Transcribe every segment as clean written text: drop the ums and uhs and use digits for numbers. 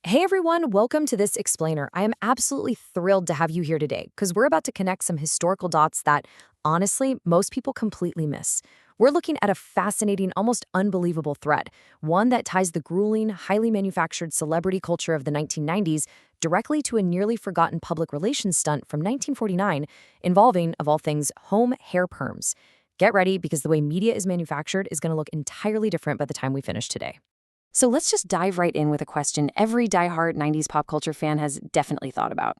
Hey everyone, welcome to this explainer. I am absolutely thrilled to have you here today because we're about to connect some historical dots that, honestly, most people completely miss. We're looking at a fascinating, almost unbelievable thread, one that ties the grueling, highly manufactured celebrity culture of the 1990s directly to a nearly forgotten public relations stunt from 1949 involving, of all things, home hair perms. Get ready because the way media is manufactured is going to look entirely different by the time we finish today. So let's just dive right in with a question every diehard 90s pop culture fan has definitely thought about.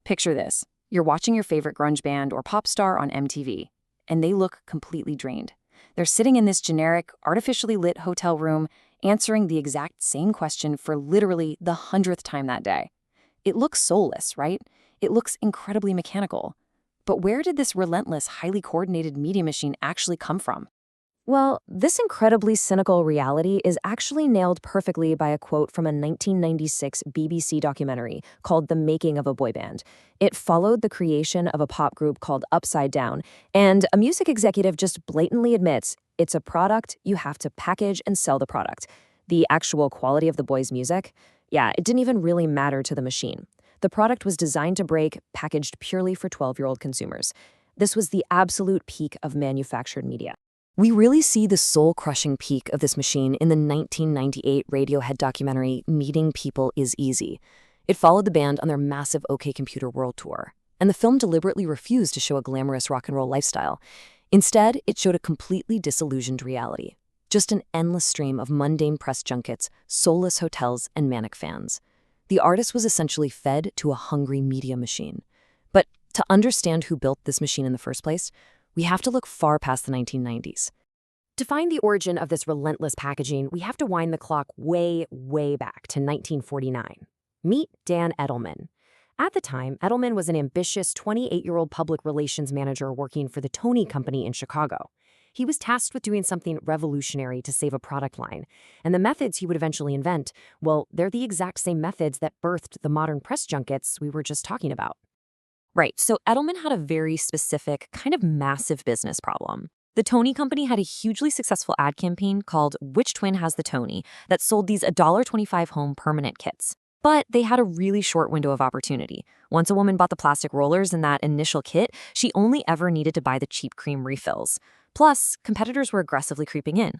Picture this. You're watching your favorite grunge band or pop star on MTV, and they look completely drained. They're sitting in this generic, artificially lit hotel room, answering the exact same question for literally the 100th time that day. It looks soulless, right? It looks incredibly mechanical. But where did this relentless, highly coordinated media machine actually come from? Well, this incredibly cynical reality is actually nailed perfectly by a quote from a 1996 BBC documentary called The Making of a Boy Band. It followed the creation of a pop group called Upside Down, and a music executive just blatantly admits it's a product, you have to package and sell the product. The actual quality of the boys' music? Yeah, it didn't even really matter to the machine. The product was designed to break, packaged purely for 12-year-old consumers. This was the absolute peak of manufactured media. We really see the soul-crushing peak of this machine in the 1998 Radiohead documentary Meeting People Is Easy. It followed the band on their massive OK Computer World Tour, and the film deliberately refused to show a glamorous rock and roll lifestyle. Instead, it showed a completely disillusioned reality. Just an endless stream of mundane press junkets, soulless hotels, and manic fans. The artist was essentially fed to a hungry media machine. But to understand who built this machine in the first place, we have to look far past the 1990s. To find the origin of this relentless packaging, we have to wind the clock way, way back to 1949. Meet Dan Edelman. At the time, Edelman was an ambitious 28-year-old public relations manager working for the Tony Company in Chicago. He was tasked with doing something revolutionary to save a product line, and the methods he would eventually invent, well, they're the exact same methods that birthed the modern press junkets we were just talking about. Right, so Edelman had a very specific, kind of massive business problem. The Tony Company had a hugely successful ad campaign called Which Twin Has the Tony that sold these $1.25 home permanent kits. But they had a really short window of opportunity. Once a woman bought the plastic rollers in that initial kit, she only ever needed to buy the cheap cream refills. Plus, competitors were aggressively creeping in.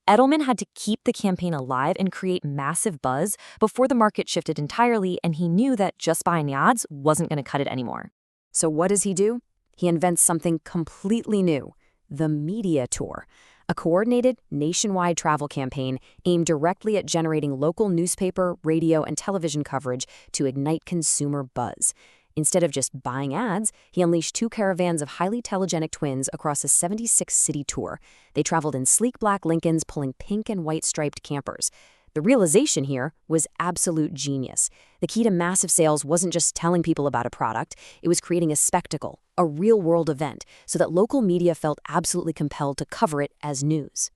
Edelman had to keep the campaign alive and create massive buzz before the market shifted entirely, and he knew that just buying the ads wasn't going to cut it anymore. So what does he do? He invents something completely new, the media tour, a coordinated nationwide travel campaign aimed directly at generating local newspaper, radio, and television coverage to ignite consumer buzz. Instead of just buying ads, he unleashed two caravans of highly telegenic twins across a 76-city tour. They traveled in sleek black Lincolns pulling pink and white striped campers. The realization here was absolute genius. The key to massive sales wasn't just telling people about a product, it was creating a spectacle, a real-world event, so that local media felt absolutely compelled to cover it as news.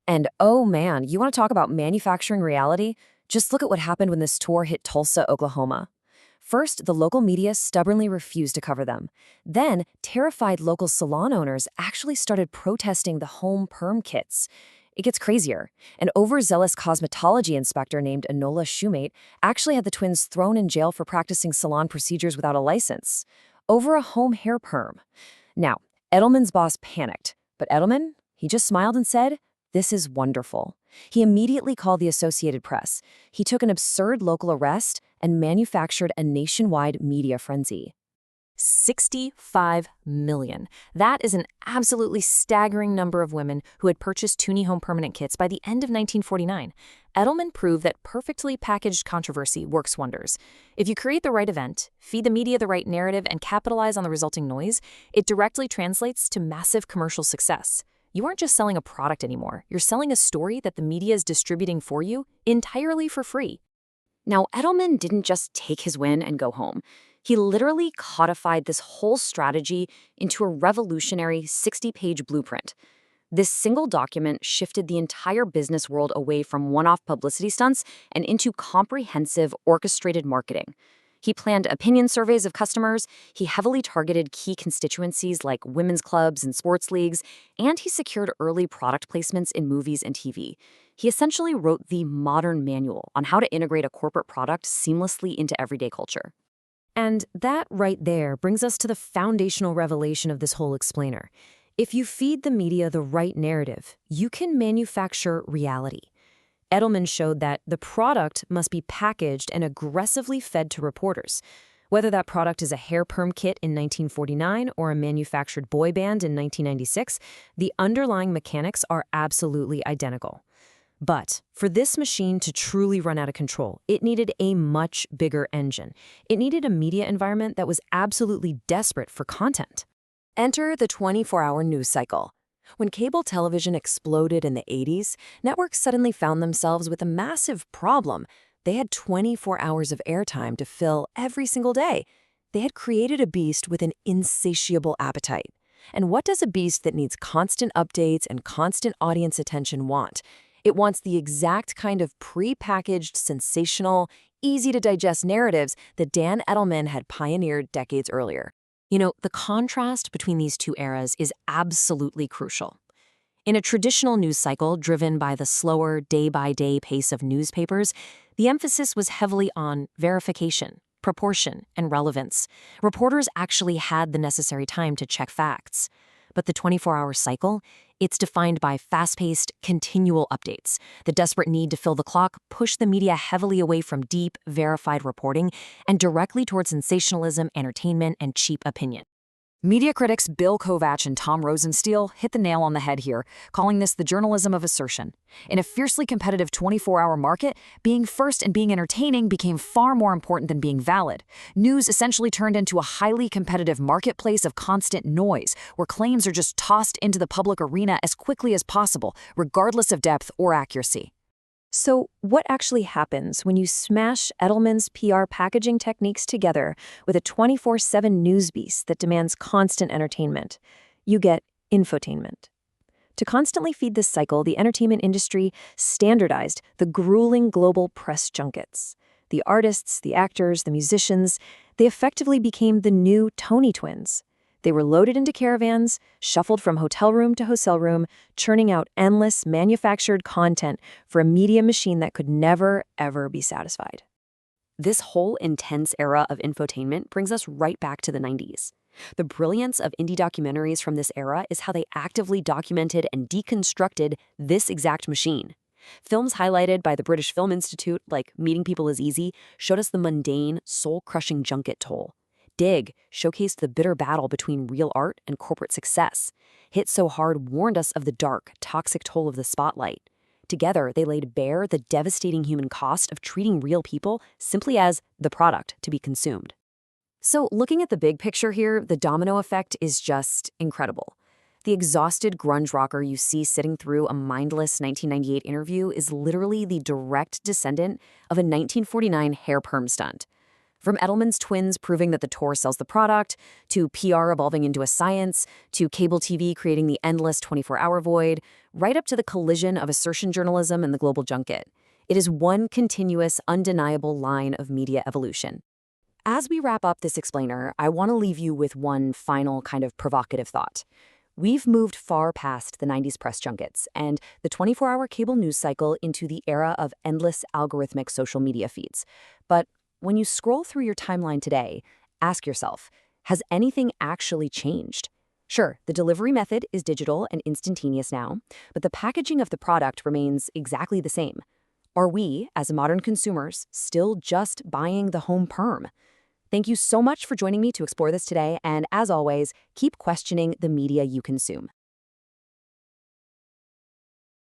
And oh man, you want to talk about manufacturing reality? Just look at what happened when this tour hit Tulsa, Oklahoma. First, the local media stubbornly refused to cover them. Then, terrified local salon owners actually started protesting the home perm kits. It gets crazier. An overzealous cosmetology inspector named Enola Shoemate actually had the twins thrown in jail for practicing salon procedures without a license, over a home hair perm. Now, Edelman's boss panicked, but Edelman, he just smiled and said, "This is wonderful." He immediately called the Associated Press. He took an absurd local arrest and manufactured a nationwide media frenzy. 65 million. That is an absolutely staggering number of women who had purchased Toonie Home permanent kits by the end of 1949. Edelman proved that perfectly packaged controversy works wonders. If you create the right event, feed the media the right narrative, and capitalize on the resulting noise, it directly translates to massive commercial success. You aren't just selling a product anymore. You're selling a story that the media is distributing for you entirely for free. Now, Edelman didn't just take his win and go home. He literally codified this whole strategy into a revolutionary 60-page blueprint. This single document shifted the entire business world away from one-off publicity stunts and into comprehensive, orchestrated marketing. He planned opinion surveys of customers, he heavily targeted key constituencies like women's clubs and sports leagues, and he secured early product placements in movies and TV. He essentially wrote the modern manual on how to integrate a corporate product seamlessly into everyday culture. And that right there brings us to the foundational revelation of this whole explainer. If you feed the media the right narrative, you can manufacture reality. Edelman showed that the product must be packaged and aggressively fed to reporters. Whether that product is a hair perm kit in 1949 or a manufactured boy band in 1996, the underlying mechanics are absolutely identical. But for this machine to truly run out of control, it needed a much bigger engine. It needed a media environment that was absolutely desperate for content. Enter the 24-hour news cycle. When cable television exploded in the 80s, networks suddenly found themselves with a massive problem. They had 24 hours of airtime to fill every single day. They had created a beast with an insatiable appetite. And what does a beast that needs constant updates and constant audience attention want? It wants the exact kind of pre-packaged, sensational, easy-to-digest narratives that Dan Edelman had pioneered decades earlier. You know, the contrast between these two eras is absolutely crucial. In a traditional news cycle driven by the slower, day-by-day pace of newspapers, the emphasis was heavily on verification, proportion, and relevance. Reporters actually had the necessary time to check facts. But the 24-hour cycle, it's defined by fast-paced, continual updates. The desperate need to fill the clock pushed the media heavily away from deep, verified reporting and directly toward sensationalism, entertainment, and cheap opinion. Media critics Bill Kovach and Tom Rosenstiel hit the nail on the head here, calling this the journalism of assertion. In a fiercely competitive 24-hour market, being first and being entertaining became far more important than being valid. News essentially turned into a highly competitive marketplace of constant noise, where claims are just tossed into the public arena as quickly as possible, regardless of depth or accuracy. So what actually happens when you smash Edelman's PR packaging techniques together with a 24/7 news beast that demands constant entertainment? You get infotainment. To constantly feed this cycle, the entertainment industry standardized the grueling global press junkets. The artists, the actors, the musicians, they effectively became the new Tony twins. They were loaded into caravans, shuffled from hotel room to hotel room, churning out endless manufactured content for a media machine that could never, ever be satisfied. This whole intense era of infotainment brings us right back to the 90s. The brilliance of indie documentaries from this era is how they actively documented and deconstructed this exact machine. Films highlighted by the British Film Institute, like Meeting People is Easy, showed us the mundane, soul-crushing junket toll. Dig showcased the bitter battle between real art and corporate success. Hit So Hard warned us of the dark, toxic toll of the spotlight. Together, they laid bare the devastating human cost of treating real people simply as the product to be consumed. So, looking at the big picture here, the domino effect is just incredible. The exhausted grunge rocker you see sitting through a mindless 1998 interview is literally the direct descendant of a 1949 hair perm stunt. From Edelman's twins proving that the tour sells the product, to PR evolving into a science, to cable TV creating the endless 24-hour void, right up to the collision of assertion journalism and the global junket. It is one continuous, undeniable line of media evolution. As we wrap up this explainer, I want to leave you with one final kind of provocative thought. We've moved far past the 90s press junkets and the 24-hour cable news cycle into the era of endless algorithmic social media feeds. But when you scroll through your timeline today, ask yourself, has anything actually changed? Sure, the delivery method is digital and instantaneous now, but the packaging of the product remains exactly the same. Are we, as modern consumers, still just buying the home perm? Thank you so much for joining me to explore this today, and as always, keep questioning the media you consume.